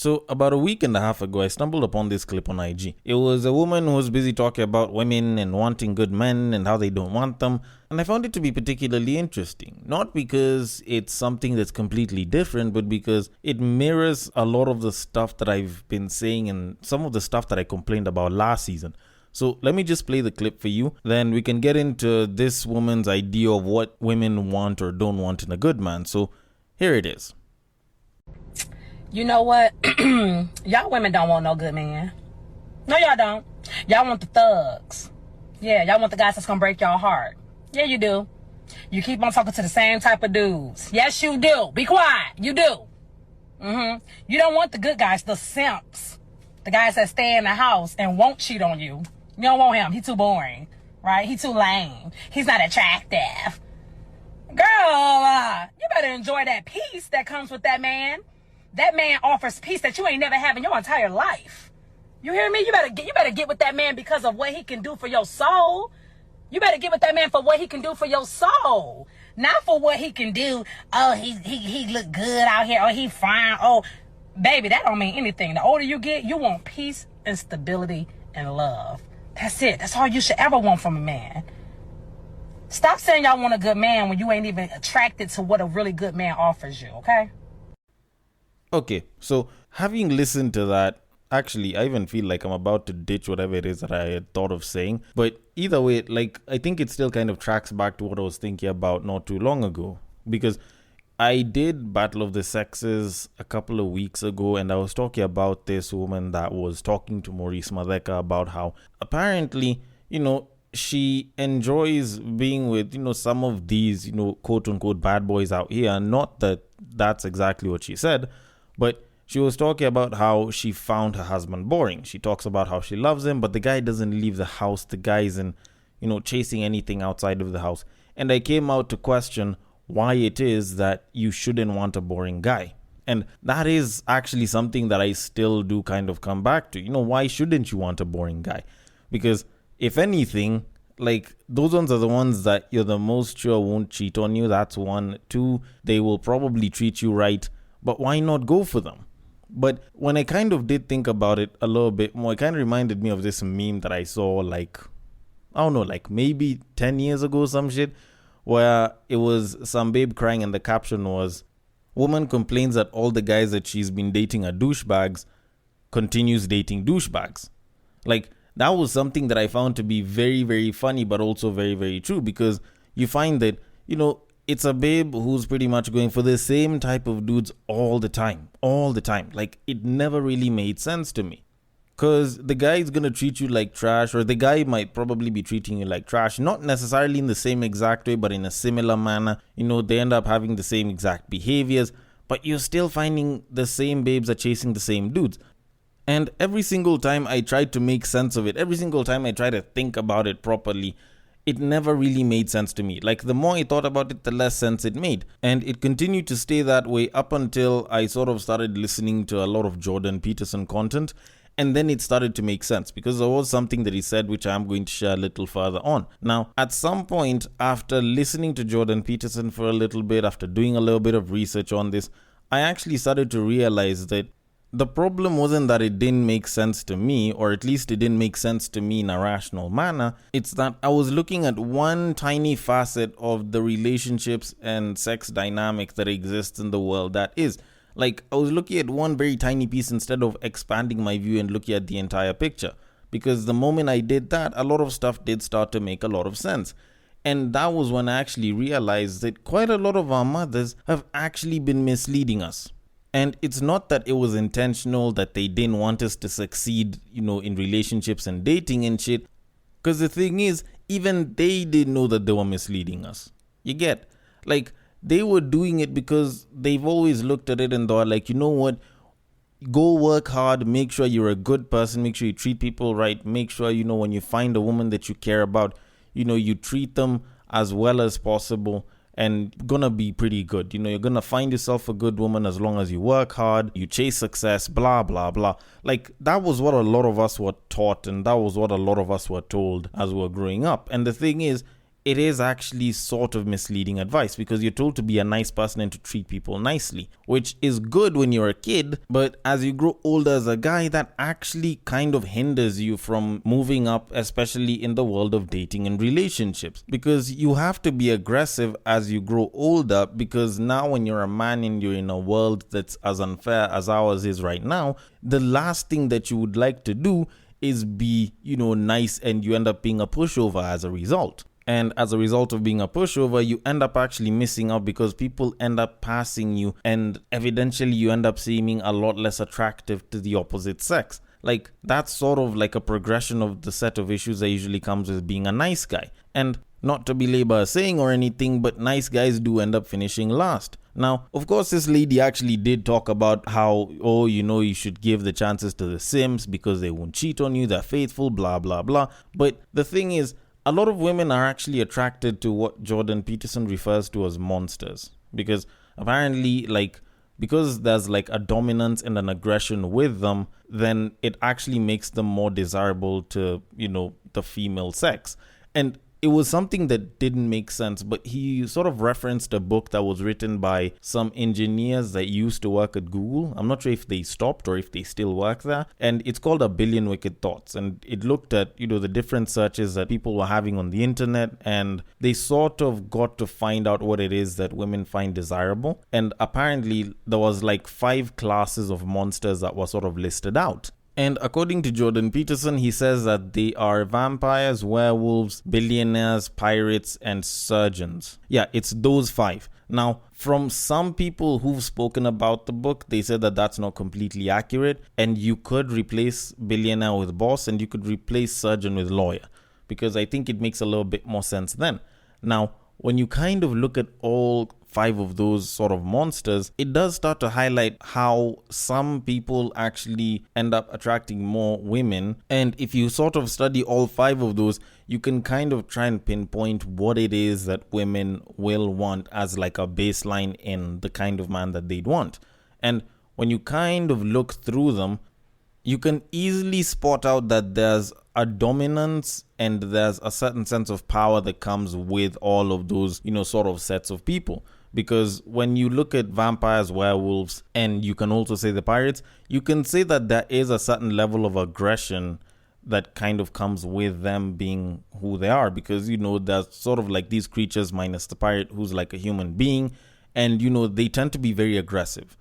So, about a week and a half ago, I stumbled upon this clip on IG. It was a woman who was busy talking about women and wanting good men and how they don't want them. And I found it to be particularly interesting. Not because it's something that's completely different, but because it mirrors a lot of the stuff that I've been saying and some of the stuff that I complained about last season. So let me just play the clip for you. Then we can get into this woman's idea of what women want or don't want in a good man. So here it is. You know what? Y'all women don't want no good man. No, y'all don't. Y'all want the thugs. Yeah, y'all want the guys that's gonna break your heart. Yeah, you do. You keep on talking to the same type of dudes. Yes, you do. Be quiet. You do. You don't want the good guys, the simps. The guys that stay in the house and won't cheat on you. You don't want him. He too boring. Right? He too lame. He's not attractive. Girl, you better enjoy that peace that comes with that man. That man offers peace that you ain't never had in your entire life. You hear me? You better get with that man because of what he can do for your soul. You better get with that man for what he can do for your soul. Not for what he can do. Oh, he look good out here. Oh, he fine. Oh, baby, that don't mean anything. The older you get, you want peace and stability and love. That's it. That's all you should ever want from a man. Stop saying y'all want a good man when you ain't even attracted to what a really good man offers you, okay? Okay, so having listened to that, actually, I even feel like I'm about to ditch whatever it is that I had thought of saying. But either way, I think it still kind of tracks back to what I was thinking about not too long ago. Because I did Battle of the Sexes a couple of weeks ago, and I was talking about this woman that was talking to Maurice Madeka about how apparently, she enjoys being with, some of these, quote unquote bad boys out here. And not that that's exactly what she said, but she was talking about how she found her husband boring. She talks about how she loves him, but the guy doesn't leave the house. The guy isn't, chasing anything outside of the house. And I came out to question why it is that you shouldn't want a boring guy. And that is actually something that I still do kind of come back to. Why shouldn't you want a boring guy? Because if anything, those ones are the ones that you're the most sure won't cheat on you. That's one. Two, they will probably treat you right. But why not go for them? But when I kind of did think about it a little bit more, it kind of reminded me of this meme that I saw maybe 10 years ago, some shit, where it was some babe crying and the caption was, woman complains that all the guys that she's been dating are douchebags, continues dating douchebags. That was something that I found to be very, very funny, but also very, very true, because you find that, it's a babe who's pretty much going for the same type of dudes all the time. It never really made sense to me. Because the guy is going to treat you like trash, or the guy might probably be treating you like trash, not necessarily in the same exact way, but in a similar manner. They end up having the same exact behaviors, but you're still finding the same babes are chasing the same dudes. And every single time I tried to make sense of it, every single time I tried to think about it properly, it never really made sense to me. The more I thought about it, the less sense it made. And it continued to stay that way up until I sort of started listening to a lot of Jordan Peterson content. And then it started to make sense, because there was something that he said which I'm going to share a little further on. Now, at some point, after listening to Jordan Peterson for a little bit, after doing a little bit of research on this, I actually started to realize that the problem wasn't that it didn't make sense to me, or at least it didn't make sense to me in a rational manner. It's that I was looking at one tiny facet of the relationships and sex dynamic that exists in the world. That is, I was looking at one very tiny piece instead of expanding my view and looking at the entire picture. Because the moment I did that, a lot of stuff did start to make a lot of sense. And that was when I actually realized that quite a lot of our mothers have actually been misleading us. And it's not that it was intentional, that they didn't want us to succeed, in relationships and dating and shit. Because the thing is, even they didn't know that they were misleading us. You get? They were doing it because they've always looked at it and thought, you know what? Go work hard, make sure you're a good person, make sure you treat people right, make sure, when you find a woman that you care about, you treat them as well as possible. And gonna be pretty good. You're gonna find yourself a good woman as long as you work hard, you chase success, blah, blah, blah. That was what a lot of us were taught, and that was what a lot of us were told as we were growing up. And the thing is, it is actually sort of misleading advice because you're told to be a nice person and to treat people nicely, which is good when you're a kid, but as you grow older as a guy, that actually kind of hinders you from moving up, especially in the world of dating and relationships, because you have to be aggressive as you grow older, because now when you're a man and you're in a world that's as unfair as ours is right now, the last thing that you would like to do is be, nice, and you end up being a pushover as a result. And as a result of being a pushover, you end up actually missing out because people end up passing you, and evidentially you end up seeming a lot less attractive to the opposite sex. Like, that's sort of like a progression of the set of issues that usually comes with being a nice guy. And not to belabor a saying or anything, but nice guys do end up finishing last. Now, of course, this lady actually did talk about how, you should give the chances to the Simps because they won't cheat on you, they're faithful, blah, blah, blah. But the thing is, a lot of women are actually attracted to what Jordan Peterson refers to as monsters, because apparently, because there's a dominance and an aggression with them, then it actually makes them more desirable to, the female sex. And it was something that didn't make sense, but he sort of referenced a book that was written by some engineers that used to work at Google. I'm not sure if they stopped or if they still work there. And it's called A Billion Wicked Thoughts. And it looked at, the different searches that people were having on the internet. And they sort of got to find out what it is that women find desirable. And apparently there was 5 classes of monsters that were sort of listed out. And according to Jordan Peterson, he says that they are vampires, werewolves, billionaires, pirates, and surgeons. Yeah, it's those 5. Now, from some people who've spoken about the book, they said that that's not completely accurate, and you could replace billionaire with boss, and you could replace surgeon with lawyer, because I think it makes a little bit more sense then. Now, when you kind of look at all 5 of those sort of monsters, it does start to highlight how some people actually end up attracting more women. And if you sort of study all 5 of those, you can kind of try and pinpoint what it is that women will want as a baseline in the kind of man that they'd want. And when you kind of look through them, you can easily spot out that there's a dominance and there's a certain sense of power that comes with all of those, sort of sets of people. Because when you look at vampires, werewolves, and you can also say the pirates, you can say that there is a certain level of aggression that kind of comes with them being who they are. Because, there's sort of these creatures minus the pirate who's a human being. And, they tend to be very aggressive.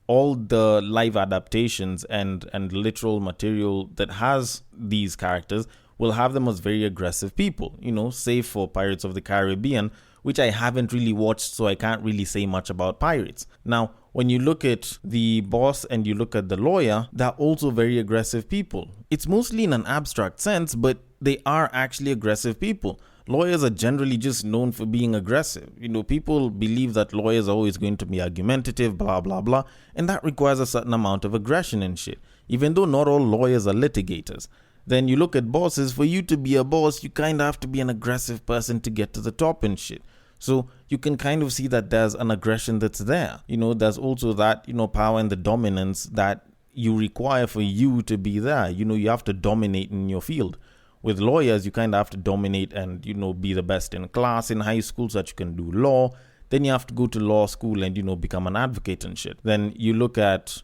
All the live adaptations and literal material that has these characters will have them as very aggressive people, save for Pirates of the Caribbean, which I haven't really watched, so I can't really say much about pirates. Now, when you look at the boss and you look at the lawyer, they're also very aggressive people. It's mostly in an abstract sense, but they are actually aggressive people. Lawyers are generally just known for being aggressive. People believe that lawyers are always going to be argumentative, blah, blah, blah, and that requires a certain amount of aggression and shit, even though not all lawyers are litigators. Then you look at bosses. For you to be a boss, you kind of have to be an aggressive person to get to the top and shit. So you can kind of see that there's an aggression that's there. There's also that, power and the dominance that you require for you to be there. You have to dominate in your field. With lawyers, you kind of have to dominate and, be the best in class in high school so that you can do law. Then you have to go to law school and, become an advocate and shit. Then you look at,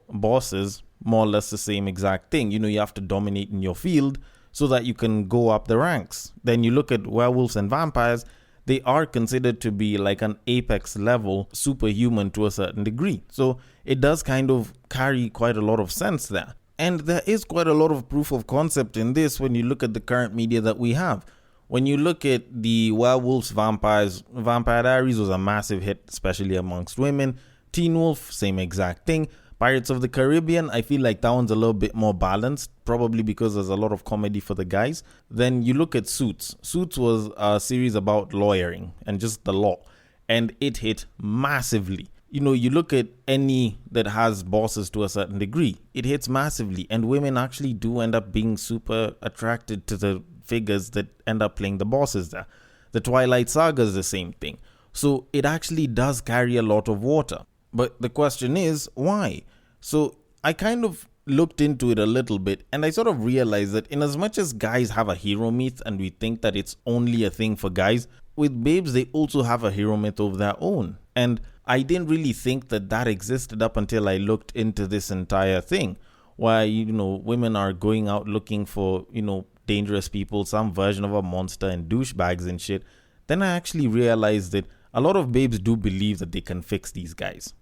bosses, more or less the same exact thing. You have to dominate in your field so that you can go up the ranks. Then you look at werewolves and vampires. They are considered to be an apex level superhuman to a certain degree. So it does kind of carry quite a lot of sense there. And there is quite a lot of proof of concept in this when you look at the current media that we have. When you look at the werewolves, vampires, Vampire Diaries was a massive hit, especially amongst women. Teen Wolf, same exact thing. Pirates of the Caribbean, I feel like that one's a little bit more balanced, probably because there's a lot of comedy for the guys. Then you look at Suits. Suits was a series about lawyering and just the law, and it hit massively. You look at any that has bosses to a certain degree, it hits massively, and women actually do end up being super attracted to the figures that end up playing the bosses there. The Twilight Saga is the same thing. So it actually does carry a lot of water. But the question is, why? So I kind of looked into it a little bit, and I sort of realized that in as much as guys have a hero myth and we think that it's only a thing for guys, with babes they also have a hero myth of their own. And I didn't really think that that existed up until I looked into this entire thing, where, women are going out looking for, dangerous people, some version of a monster and douchebags and shit. Then I actually realized that a lot of babes do believe that they can fix these guys.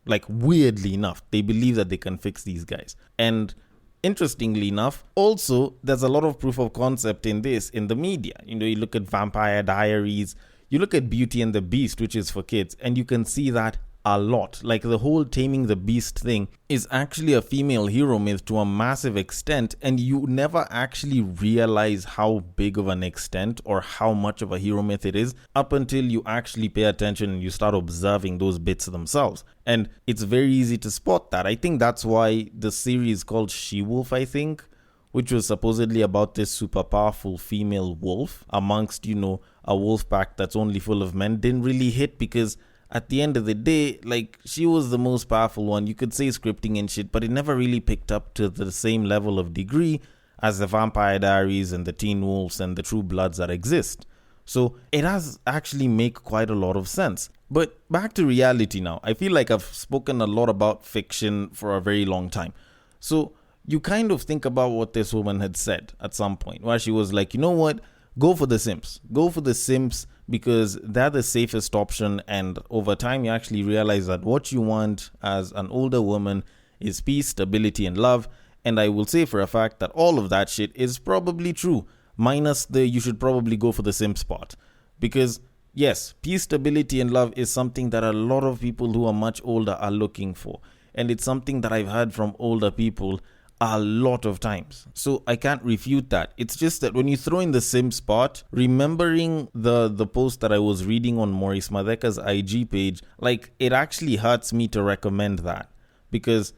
Like, weirdly enough, they believe that they can fix these guys. And interestingly enough, also, there's a lot of proof of concept in this in the media. You look at Vampire Diaries, you look at Beauty and the Beast, which is for kids, and you can see that a lot. Like, the whole Taming the Beast thing is actually a female hero myth to a massive extent, and you never actually realize how big of an extent or how much of a hero myth it is up until you actually pay attention and you start observing those bits themselves. And it's very easy to spot that. I think that's why the series called She-Wolf, I think, which was supposedly about this super powerful female wolf amongst, a wolf pack that's only full of men, didn't really hit, because at the end of the day, like, she was the most powerful one. You could say scripting and shit, but it never really picked up to the same level of degree as the Vampire Diaries and the Teen Wolves and the True Bloods that exist. So it does actually make quite a lot of sense. But back to reality now. I feel like I've spoken a lot about fiction for a very long time. So you kind of think about what this woman had said at some point, where she was like, you know what? Go for the Simps. Go for the Simps, because they're the safest option. And over time, you actually realize that what you want as an older woman is peace, stability, and love. And I will say for a fact that all of that shit is probably true, minus the you should probably go for the Simps part. Because yes, peace, stability, and love is something that a lot of people who are much older are looking for. And it's something that I've heard from older people a lot of times. So I can't refute that. It's just that when you throw in the Simps part, remembering the post that I was reading on Maurice Madeka's IG page, like, it actually hurts me to recommend that. Because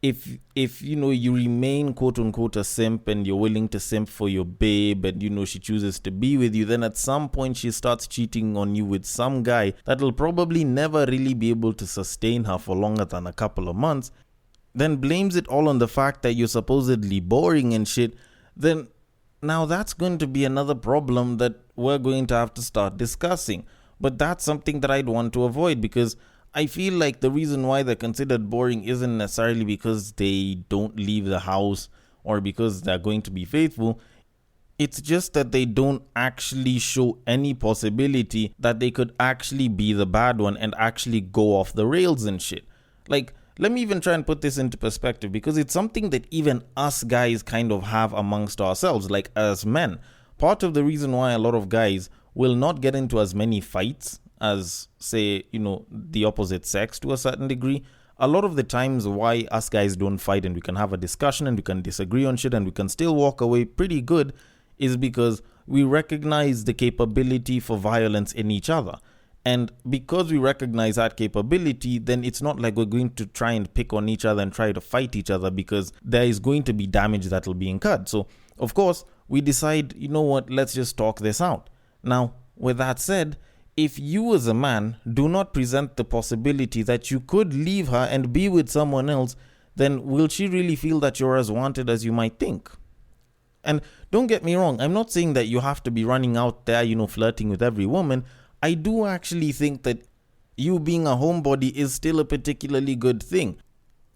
if you remain quote unquote a simp and you're willing to simp for your babe and she chooses to be with you, then at some point she starts cheating on you with some guy that'll probably never really be able to sustain her for longer than a couple of months, then blames it all on the fact that you're supposedly boring and shit, then now that's going to be another problem that we're going to have to start discussing. But that's something that I'd want to avoid, because I feel like the reason why they're considered boring isn't necessarily because they don't leave the house or because they're going to be faithful. It's just that they don't actually show any possibility that they could actually be the bad one and actually go off the rails and shit. Like, let me even try and put this into perspective, because it's something that even us guys kind of have amongst ourselves, like as men. Part of the reason why a lot of guys will not get into as many fights as, say, the opposite sex to a certain degree, a lot of the times why us guys don't fight and we can have a discussion and we can disagree on shit and we can still walk away pretty good is because we recognize the capability for violence in each other. And because we recognize that capability, then it's not like we're going to try and pick on each other and try to fight each other, because there is going to be damage that will be incurred. So, of course, we decide, you know what, let's just talk this out. Now, with that said, if you as a man do not present the possibility that you could leave her and be with someone else, then will she really feel that you're as wanted as you might think? And don't get me wrong, I'm not saying that you have to be running out there, flirting with every woman. I do actually think that you being a homebody is still a particularly good thing.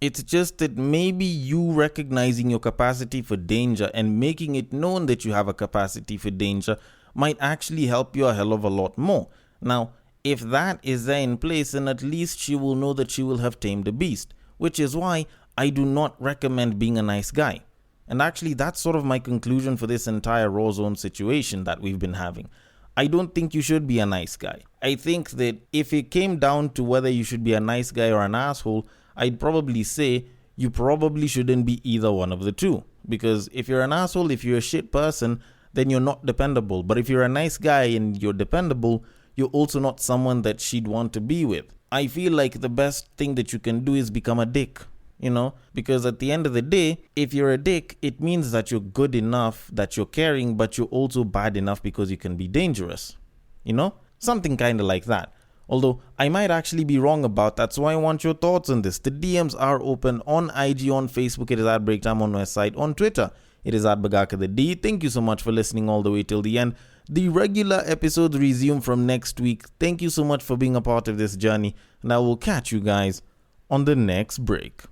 It's just that maybe you recognizing your capacity for danger and making it known that you have a capacity for danger might actually help you a hell of a lot more. Now, if that is there in place, then at least she will know that she will have tamed a beast, which is why I do not recommend being a nice guy. And actually, that's sort of my conclusion for this entire Raw Zone situation that we've been having. I don't think you should be a nice guy. I think that if it came down to whether you should be a nice guy or an asshole, I'd probably say you probably shouldn't be either one of the two. Because if you're an asshole, if you're a shit person, then you're not dependable. But if you're a nice guy and you're dependable, you're also not someone that she'd want to be with. I feel like the best thing that you can do is become a dick. Because at the end of the day, if you're a dick, it means that you're good enough, that you're caring, but you're also bad enough because you can be dangerous. Something kind of like that. Although I might actually be wrong about that, so I want your thoughts on this. The DMs are open on IG, on Facebook, it is at Breaktime on Westside, on Twitter, it is at Bagaka the D. Thank you so much for listening all the way till the end. The regular episodes resume from next week. Thank you so much for being a part of this journey, and I will catch you guys on the next break.